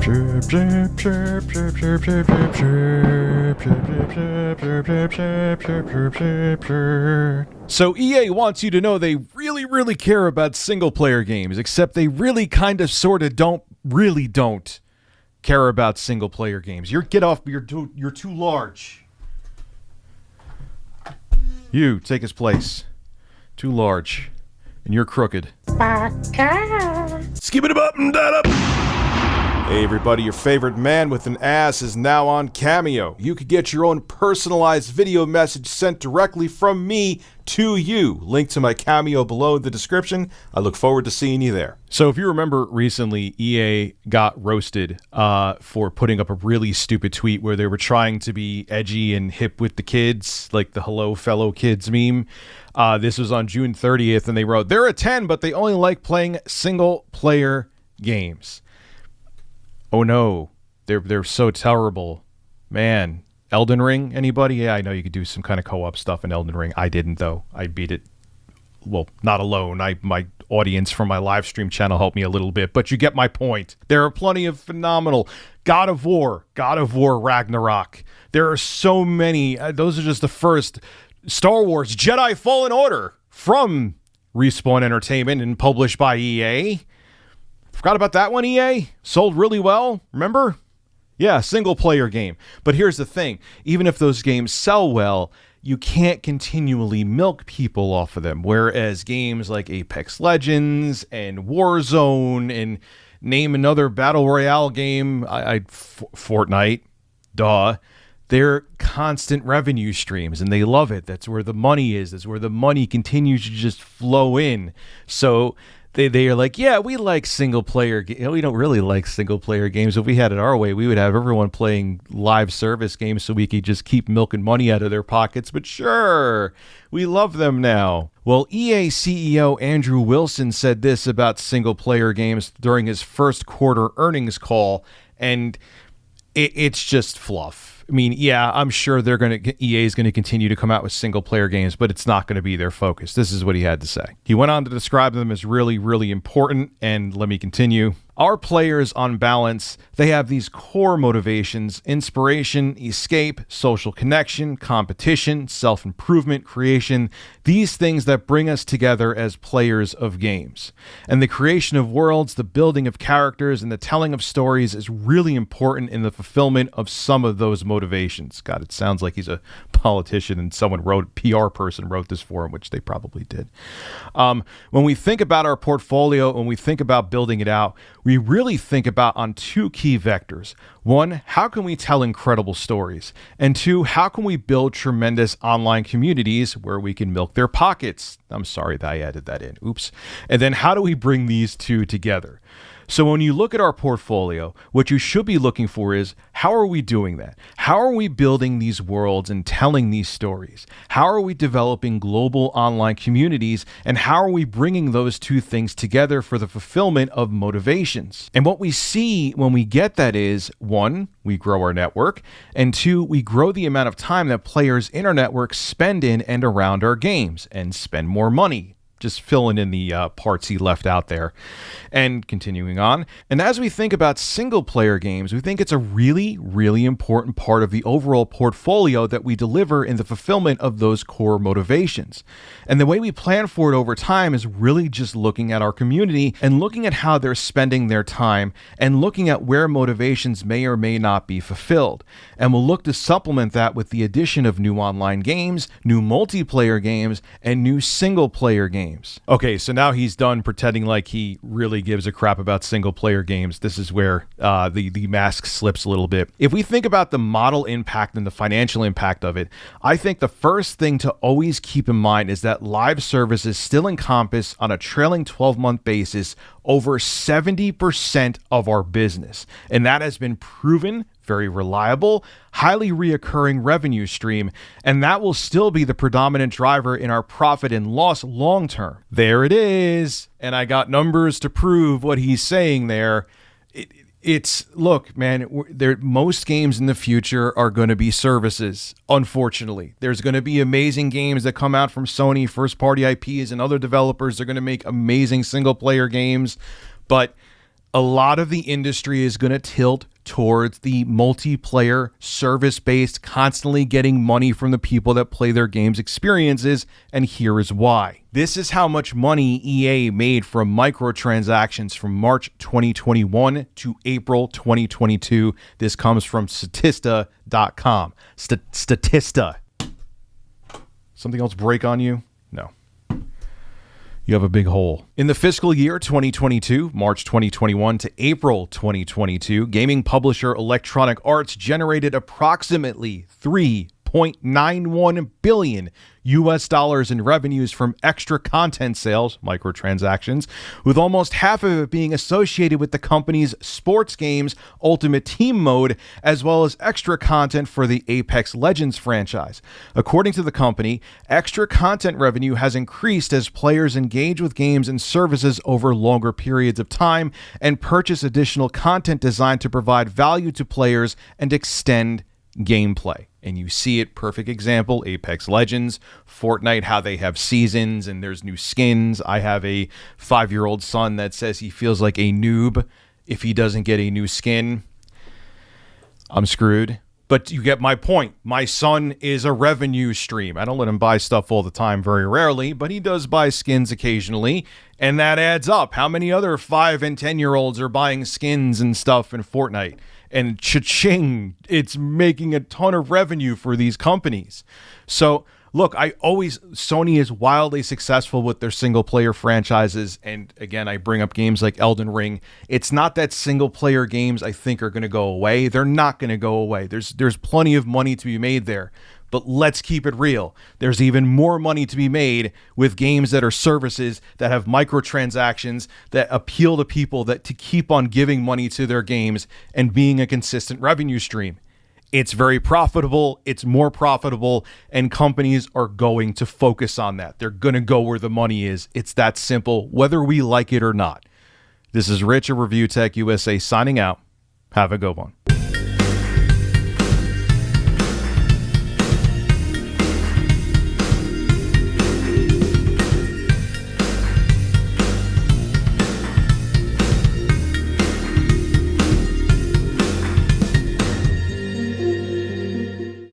So EA wants you to know they really, really care about single-player games, except they really kind of sort of don't care about single-player games. You're too large. You, take his place. Too large. And you're crooked. Skip it up and that up. Hey everybody, your favorite man with an ass is now on Cameo. You could get your own personalized video message sent directly from me to you. Link to my Cameo below in the description. I look forward to seeing you there. So if you remember recently, EA got roasted for putting up a really stupid tweet where they were trying to be edgy and hip with the kids, like the hello fellow kids meme. This was on June 30th, and they wrote, "They're a 10, but they only like playing single-player games." Oh no, they're so terrible. Man, Elden Ring, anybody? Yeah, I know you could do some kind of co-op stuff in Elden Ring. I didn't, though. I beat it, well, not alone. My audience from my live stream channel helped me a little bit, but you get my point. There are plenty of phenomenal God of War Ragnarok. There are so many. Those are just the first. Star Wars Jedi Fallen Order from Respawn Entertainment and published by EA. Forgot about that one, EA? Sold really well, remember? Yeah, single-player game. But here's the thing. Even if those games sell well, you can't continually milk people off of them. Whereas games like Apex Legends and Warzone and name another Battle Royale game, Fortnite, duh. They're constant revenue streams, and they love it. That's where the money is. That's where the money continues to just flow in. So they are like, yeah, we like single-player games. We don't really like single-player games. If we had it our way, we would have everyone playing live service games so we could just keep milking money out of their pockets. But sure, we love them now. Well, EA CEO Andrew Wilson said this about single-player games during his first quarter earnings call, and it's just fluff. I mean, yeah, I'm sure EA is going to continue to come out with single-player games, but it's not going to be their focus. This is what he had to say. He went on to describe them as really, really important, and let me continue. Our players, on balance, they have these core motivations: inspiration, escape, social connection, competition, self-improvement, creation, these things that bring us together as players of games. And the creation of worlds, the building of characters, and the telling of stories is really important in the fulfillment of some of those motivations. God, it sounds like he's a politician and PR person wrote this for him, which they probably did. When we think about our portfolio, when we think about building it out, we really think about on two key vectors. One, how can we tell incredible stories? And two, how can we build tremendous online communities where we can milk their pockets? I'm sorry that I added that in. Oops. And then how do we bring these two together? So when you look at our portfolio, what you should be looking for is, how are we doing that? How are we building these worlds and telling these stories? How are we developing global online communities? And how are we bringing those two things together for the fulfillment of motivations? And what we see when we get that is, one, we grow our network, and two, we grow the amount of time that players in our network spend in and around our games and spend more money. Just filling in the parts he left out there. And continuing on. And as we think about single-player games, we think it's a really, really important part of the overall portfolio that we deliver in the fulfillment of those core motivations. And the way we plan for it over time is really just looking at our community and looking at how they're spending their time and looking at where motivations may or may not be fulfilled. And we'll look to supplement that with the addition of new online games, new multiplayer games, and new single-player games. Okay, so now he's done pretending like he really gives a crap about single-player games. This is where the mask slips a little bit. If we think about the model impact and the financial impact of it, I think the first thing to always keep in mind is that live services still encompass, on a trailing 12-month basis, over 70% of our business. And that has been proven very reliable, highly reoccurring revenue stream, and that will still be the predominant driver in our profit and loss long term. There it is. And I got numbers to prove what he's saying there. Look, man, most games in the future are going to be services, unfortunately. There's going to be amazing games that come out from Sony, first-party IPs, and other developers. They're going to make amazing single-player games, but A lot of the industry is going to tilt towards the multiplayer, service-based, constantly getting money from the people that play their games experiences, and here is why. This is how much money EA made from microtransactions from March 2021 to April 2022. This comes from Statista.com. Statista. Something else break on you? No. You have a big hole. In the fiscal year 2022, March 2021 to April 2022, gaming publisher Electronic Arts generated approximately $3.91 billion in revenues from extra content sales, microtransactions, with almost half of it being associated with the company's sports games Ultimate Team Mode, as well as extra content for the Apex Legends franchise. According to the company, extra content revenue has increased as players engage with games and services over longer periods of time and purchase additional content designed to provide value to players and extend gameplay. And you see it, perfect example, Apex Legends, Fortnite, how they have seasons and there's new skins. I have a 5-year-old son that says he feels like a noob if he doesn't get a new skin. I'm screwed. But you get my point. My son is a revenue stream. I don't let him buy stuff all the time, very rarely, but he does buy skins occasionally, and that adds up. How many other 5 and 10-year-olds are buying skins and stuff in Fortnite? And cha-ching, it's making a ton of revenue for these companies. So look, Sony is wildly successful with their single player franchises. And again, I bring up games like Elden Ring. It's not that single player games I think are going to go away. They're not going to go away. There's plenty of money to be made there. But let's keep it real. There's even more money to be made with games that are services that have microtransactions that appeal to people that to keep on giving money to their games and being a consistent revenue stream. It's very profitable. It's more profitable, and companies are going to focus on that. They're going to go where the money is. It's that simple, whether we like it or not. This is Rich of Review Tech USA signing out. Have a good one.